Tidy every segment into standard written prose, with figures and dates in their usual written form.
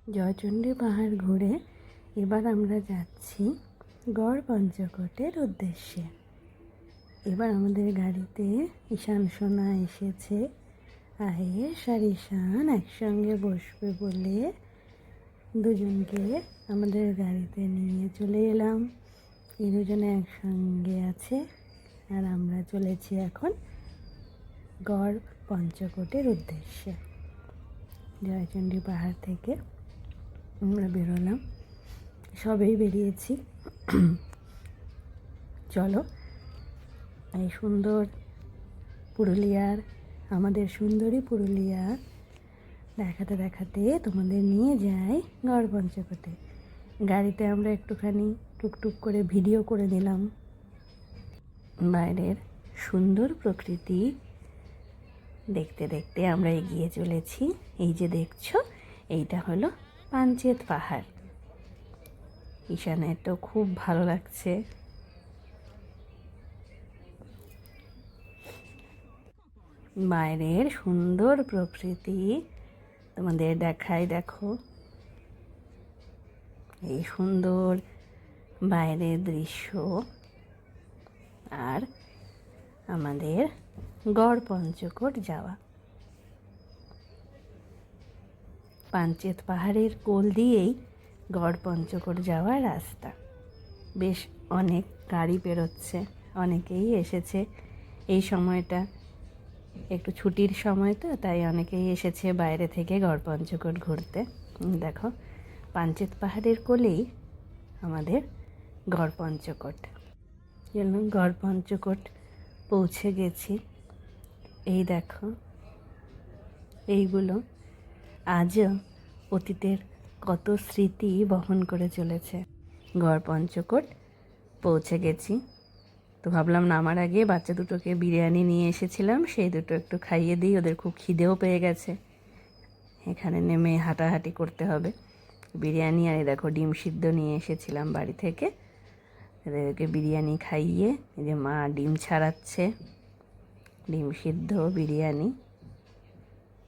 জয়চণ্ডী পাহাড় ঘুরে এবার আমরা যাচ্ছি গড় পঞ্চকোটের উদ্দেশ্যে। এবার আমাদের গাড়িতে ঈশান সোনা এসেছে। আয়েশ আর ঈশান একসঙ্গে বসবে বলে দুজনকে আমাদের গাড়িতে নিয়ে চলে এলাম। এই দুজনে একসঙ্গে আছে আর আমরা চলেছি এখন গড় পঞ্চকোটের উদ্দেশ্যে। জয়চণ্ডী পাহাড় থেকে আমরা বেরোলাম, সবেই বেরিয়েছি। চলো এই সুন্দর পুরুলিয়ার, আমাদের সুন্দরী পুরুলিয়া দেখাতে দেখাতে তোমাদের নিয়ে যাই গড় পঞ্চকোটে। গাড়িতে আমরা একটুখানি টুকটুক করে ভিডিও করে নিলাম। বাইরের সুন্দর প্রকৃতি দেখতে দেখতে আমরা এগিয়ে চলেছি। এই যে দেখছো, এইটা হলো পাঞ্চেত পাহাড়। ঈশানের তো খুব ভালো লাগছে। বাইরের সুন্দর প্রকৃতি তোমাদের দেখাই, দেখো এই সুন্দর বাইরের দৃশ্য আর আমাদের গড় পঞ্চকোট যাওয়া। পাঞ্চেত পাহাড়ের কোল দিয়েই গড় পঞ্চকোট যাওয়ার রাস্তা। বেশ অনেক গাড়ি পেরোচ্ছে, অনেকেই এসেছে। এই সময়টা একটু ছুটির সময় তো, তাই অনেকেই এসেছে বাইরে থেকে গড় পঞ্চকোট ঘুরতে। দেখো পাঞ্চেত পাহাড়ের কোলেই আমাদের গড় পঞ্চকোট। গড় পঞ্চকোট পৌঁছে গেছি। এই দেখো, এইগুলো আজও অতীতের কত স্মৃতি বহন করে চলেছে। গড় পঞ্চকোট পৌঁছে গেছি, তো ভাবলাম নামার আগে বাচ্চা দুটোকে বিরিয়ানি নিয়ে এসেছিলাম, সেই দুটো একটু খাইয়ে দিই, ওদের খুব খিদেও পেয়ে গেছে। এখানে নেমে হাঁটাহাঁটি করতে হবে। বিরিয়ানি আর এই দেখো ডিম সিদ্ধ নিয়ে এসেছিলাম বাড়ি থেকে, এদেরকে বিরিয়ানি খাইয়ে, এই যে মা ডিম ছাড়াচ্ছে, ডিম সিদ্ধ বিরিয়ানি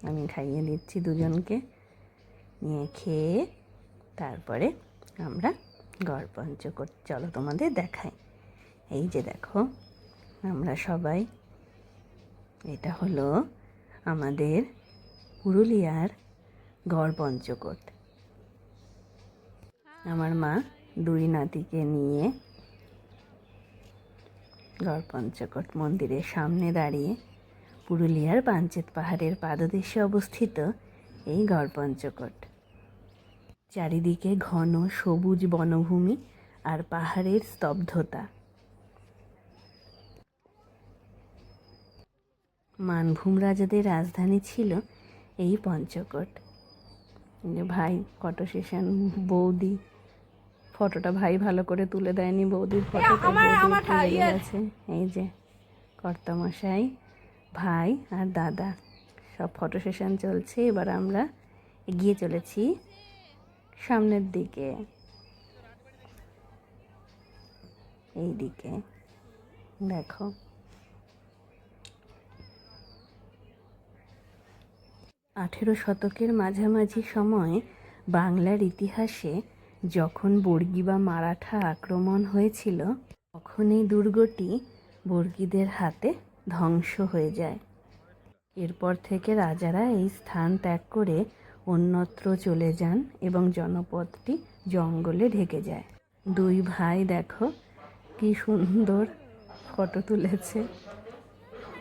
আমি খাইয়ে দিচ্ছি দুজনকে। নিয়ে খেয়ে তারপরে আমরা গড় পঞ্চকোট চলো তোমাদের দেখাই। এই যে দেখো আমরা সবাই, এটা হলো আমাদের পুরুলিয়ার গড় পঞ্চকোট। আমার মা দুই নাতিকে নিয়ে গড় পঞ্চকোট মন্দিরের সামনে দাঁড়িয়ে, পুরুলিয়ার পাঞ্চেত পাহাড়ের পাদদেশে অবস্থিত এই গড় পঞ্চকোট। চারিদিকে ঘন সবুজ বনভূমি আর পাহাড়ের স্তব্ধতা। মানভূম রাজাদের রাজধানী ছিল এই পঞ্চকোট। যে ভাই ফটো সেশন, বৌদি ফটোটা ভাই ভালো করে তুলে দেয়নি, বৌদির ফটোটা বৌদি গেছে। এই যে কর্তামশাই, ভাই আর দাদা সব ফটো সেশন চলছে। এবার আমরা এগিয়ে চলেছি সামনের দিকে। এই দিকে দেখো, 18 শতকের মাঝামাঝি সময় বাংলার ইতিহাসে যখন বর্গী বা মারাঠা আক্রমণ হয়েছিল, তখন এই দুর্গটি বর্গীদের হাতে ধ্বংস হয়ে যায়। এরপর থেকে রাজারা এই স্থান ত্যাগ করে অন্যত্র চলে যান এবং জনপদটি জঙ্গলে ঢেকে যায়। দুই ভাই দেখো কি সুন্দর ফটো তুলেছে,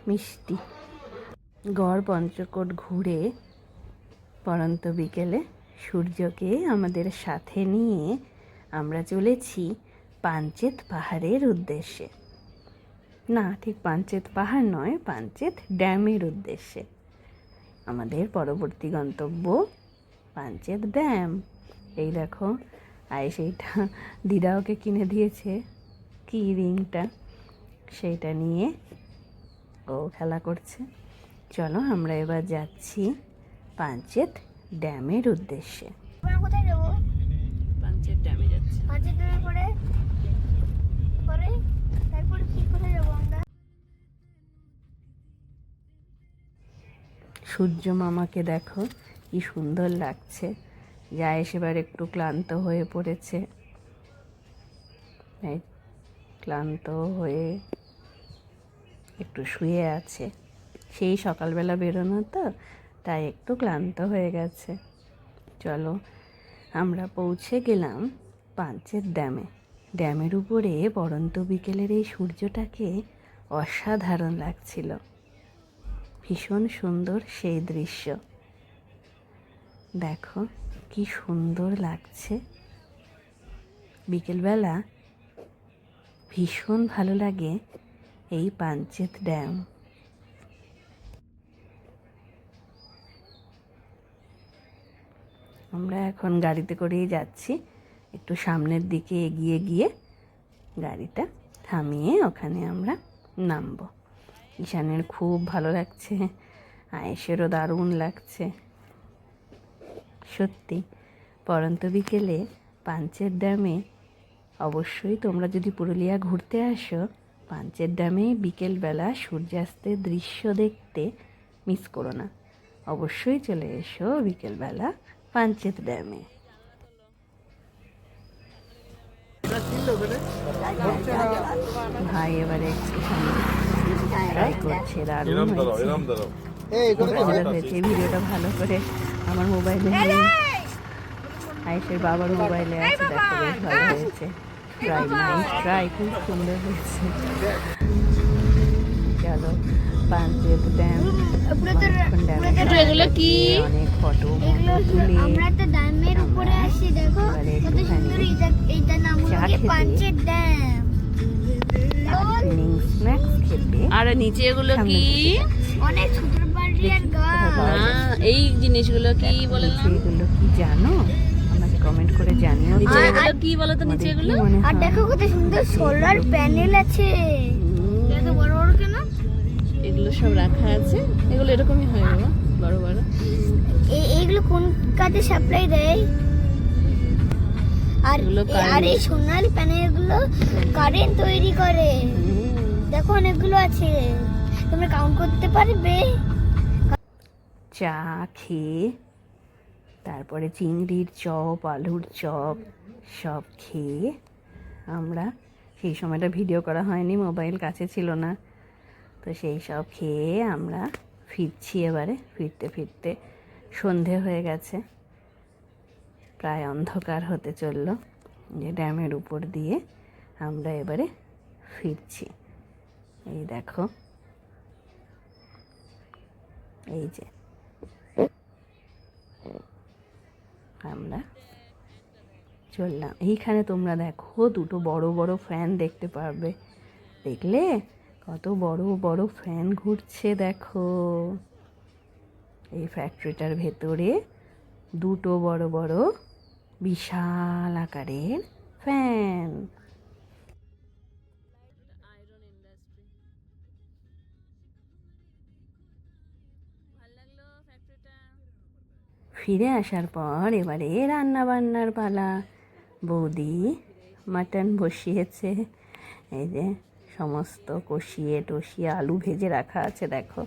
মিষ্টি। গড় পঞ্চকোট ঘুরে পরন্ত বিকেলে সূর্যকে আমাদের সাথে নিয়ে আমরা চলেছি পাঞ্চেত পাহাড়ের উদ্দেশ্যে। না, ঠিক পাঞ্চেত পাহাড় নয়, পাঞ্চেত ড্যামের উদ্দেশ্যে। আমাদের পরবর্তী গন্তব্য পাঞ্চেত ড্যাম। এই দেখো আয়েশ, এইটা দিদা ওকে কিনে দিয়েছে, কি রিংটা, সেইটা নিয়ে ও খেলা করছে। চলো আমরা এবার যাচ্ছি পাঞ্চেত ড্যামের উদ্দেশ্যে। কোথায় যাবো? পাঞ্চেত ড্যামে যাচ্ছি। পাঞ্চেত ড্যামে পরে তারপরে কি কোথায় যাবো আমরা? সূর্য মামাকে দেখো কি সুন্দর লাগছে, জায়েশ এবার একটু ক্লান্ত হয়ে পড়েছে, এই ক্লান্ত হয়ে একটু শুয়ে আছে। সেই সকালবেলা বেরোনো তো, তাই একটু ক্লান্ত হয়ে গেছে। চলো, আমরা পৌঁছে গেলাম পাঞ্চেত ড্যামে। ড্যামের উপরে পড়ন্ত বিকেলের এই সূর্যটাকে অসাধারণ লাগছিল। ভীষণ সুন্দর সেই দৃশ্য। দেখো কি সুন্দর লাগছে। বিকেলবেলা ভীষণ ভালো লাগে এই পাঞ্চেত ড্যাম। আমরা এখন গাড়িতে করেই যাচ্ছি। একটু সামনের দিকে এগিয়ে গিয়ে গাড়িটা থামিয়ে ওখানে আমরা নামবো। ঈশানের খুব ভালো লাগছে, আয়েশেরও দারুণ লাগছে। সত্যি পড়ন্ত বিকেলে পাঞ্চেত ড্যামে অবশ্যই তোমরা যদি পুরুলিয়া ঘুরতে আসো, পাঞ্চেত ড্যামে বিকেলবেলা সূর্যাস্তের দৃশ্য দেখতে মিস করো না। অবশ্যই চলে এসো বিকেলবেলা পাঞ্চেত ড্যামে। ভাই এবারে একটু ট্রাই করছে, দারুণ হয়েছে। ভিডিওটা ভালো করে আমার মোবাইলে নেই, আয়েশের বাবার মোবাইলে আছে। দেখো বেশ ভালো হয়েছে। ট্রাই খুব সুন্দর হয়েছে। চলো পাঞ্চেত ড্যাম, এগুলো কি? অনেক ফটো তুলে আমরা তো ড্যামের উপরে আসি, দেখো কত সুন্দর। এইটার নাম হলো পাঞ্চেত ড্যাম। স্ন্যাক্স খেতে। আর নিচে এগুলো কি? অনেক ছোট বাড়ির গাছ। এই জিনিসগুলো কি বলে না? এগুলো কি জানো? আমাকে কমেন্ট করে জানিও। নিচে এগুলো কি বলো তো? নিচে এগুলো আর দেখো কত সুন্দর সোলার প্যানেল আছে। এত বড় বড় কেন? এগুলো সব রাখা আছে। এগুলো এরকমই হয় বাবা, বড় বড়। এইগুলো কোন কাজে সাপ্লাই দেয়? আর আর এই সোনার প্যানেলগুলো কারেন্ট তৈরি করে। দেখো অনেকগুলো আছে, তোমরা কাউন্ট করতে পারবে? চা খেয়ে তারপরে চিংড়ির চপ, আলুর চপ সব খেয়ে আমরা, সেই সময়টা ভিডিও করা হয়নি, মোবাইল কাছে ছিল না, তো সেই সব খেয়ে আমরা ফিরছি। এবারে ফিরতে ফিরতে সন্ধে হয়ে গেছে, প্রায় অন্ধকার হতে চললো। যে ড্যামের উপর দিয়ে আমরা এবারে ফিরছি। এই দেখো, এই যে আমরা চললাম। এইখানে তোমরা দেখো দুটো বড় বড় ফ্যান দেখতে পারবে। দেখলে কত বড় বড় ফ্যান ঘুরছে দেখো। এই ফ্যাক্টরিটার ভেতরে দুটো বড় বড় বিশাল আকারের ফ্যান। ফিরে আসার পর এবারে রান্না বান্নার পালা। বৌদি মাটন বসিয়েছে, এই যে সমস্ত কষিয়ে টষিয়ে আলু ভেজে রাখা আছে দেখো।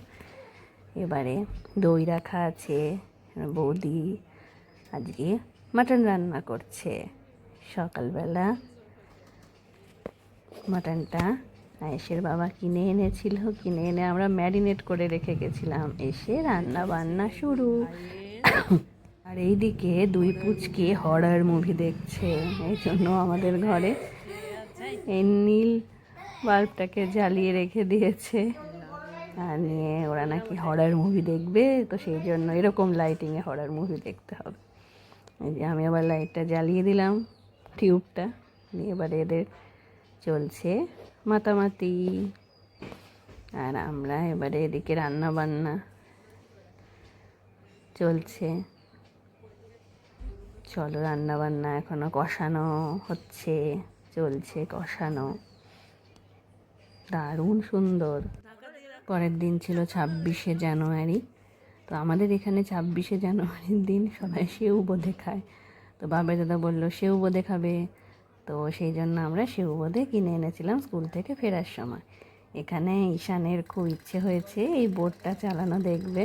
এবারে দই রাখা আছে। বৌদি আজকে মাটন রান্না করছে। সকালবেলা মাটনটা আয়েশের বাবা কিনে এনেছিল, কিনে এনে আমরা ম্যারিনেট করে রেখে গেছিলাম। এসে রান্না বান্না শুরু। আর এইদিকে দুই পুচকে হরর মুভি দেখছে। এই জন্য আমাদের ঘরে এই নীল বাল্বটাকে জ্বালিয়ে রেখে দিয়েছে, আর নিয়ে ওরা নাকি হরর মুভি দেখবে, তো সেই জন্য এরকম লাইটিংয়ে হরর মুভি দেখতে হবে। এই যে আমি আবার লাইটটা জ্বালিয়ে দিলাম, টিউবটা নিয়ে। এবারে এদের চলছে মাতামাতি, আর আমরা এবারে এদিকে রান্না বান্না চলছে। চলো রান্না বান্না এখনো কষানো হচ্ছে, চলছে কষানো, দারুণ সুন্দর। পরের দিন ছিল 26শে জানুয়ারি। তো আমাদের এখানে 26শে জানুয়ারির দিন সবাই সেউ বোঁদে খায়। তো বাবা দাদা বললো সেউ বোঁদে খাবে, তো সেই জন্য আমরা সেউ বোঁদে কিনে এনেছিলাম স্কুল থেকে ফেরার সময়। এখানে ঈশানের খুব ইচ্ছে হয়েছে এই বোটটা চালানো, দেখবে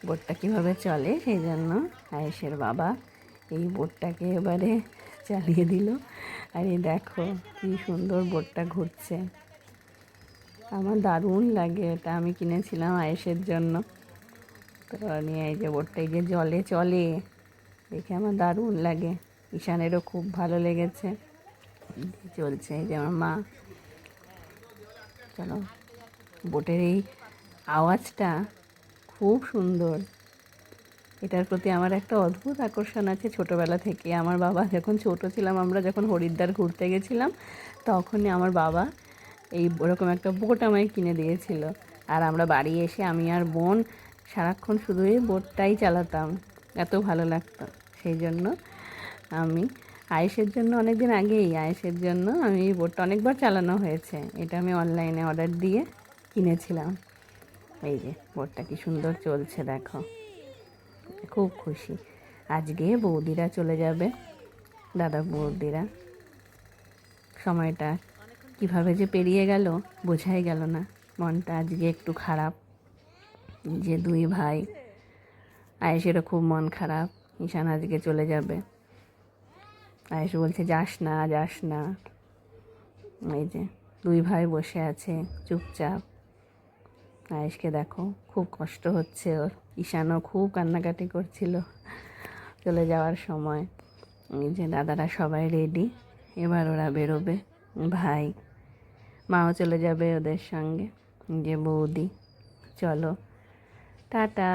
বোটটা কীভাবে চলে। সেই জন্য আয়েশের বাবা এই বোটটাকে এবারে চালিয়ে দিল। আর এই দেখো কি সুন্দর বোটটা ঘুরছে। আমার দারুণ লাগে, এটা আমি কিনেছিলাম আয়েশের জন্য। তো নিয়ে এই যে বোটটা এই যে জলে চলে দেখে আমার দারুণ লাগে, ঈশানেরও খুব ভালো লেগেছে। চলছে এই যে আমার মা। চলো, বোটের এই আওয়াজটা খুব সুন্দর। এটার প্রতি আমার একটা অদ্ভুত আকর্ষণ আছে ছোটোবেলা থেকে। আমার বাবা যখন ছোটো ছিলাম, আমরা যখন হরিদ্বার ঘুরতে গেছিলাম, তখনই আমার বাবা এই ওরকম একটা বোট আমায় কিনে দিয়েছিল। আর আমরা বাড়ি এসে আমি আর বোন সারাক্ষণ শুধু এই বোটটাই চালাতাম, এত ভালো লাগতো। সেই জন্য আমি আয়েশের জন্য অনেক দিন আগেই আয়েশের জন্য আমি এই বোটটা অনেকবার চালানো হয়েছে। এটা আমি অনলাইনে অর্ডার দিয়ে কিনেছিলাম। এই যে বোটটা কি সুন্দর চলছে দেখো, খুব খুশি। আজকে বৌদিরা চলে যাবে, দাদা বৌদিরা। সময়টা কিভাবে যে পেরিয়ে গেল বোঝাই গেল না। মনটা আজকে একটু খারাপ যে দুই ভাই, আয়েশেরও খুব মন খারাপ, ঈশান আজকে চলে যাবে। আয়েশ বলছে যাস না যাস না। এই যে দুই ভাই বসে আছে চুপচাপ। আয়েশকে দেখো খুব কষ্ট হচ্ছে ওর। ঈশানও খুব কান্নাকাটি করছিল চলে যাওয়ার সময়। এই যে দাদারা সবাই রেডি, এবার ওরা বেরোবে। ভাই, মাও চলে যাবে ওদের সঙ্গে। যে বৌদি, চলো টাটা।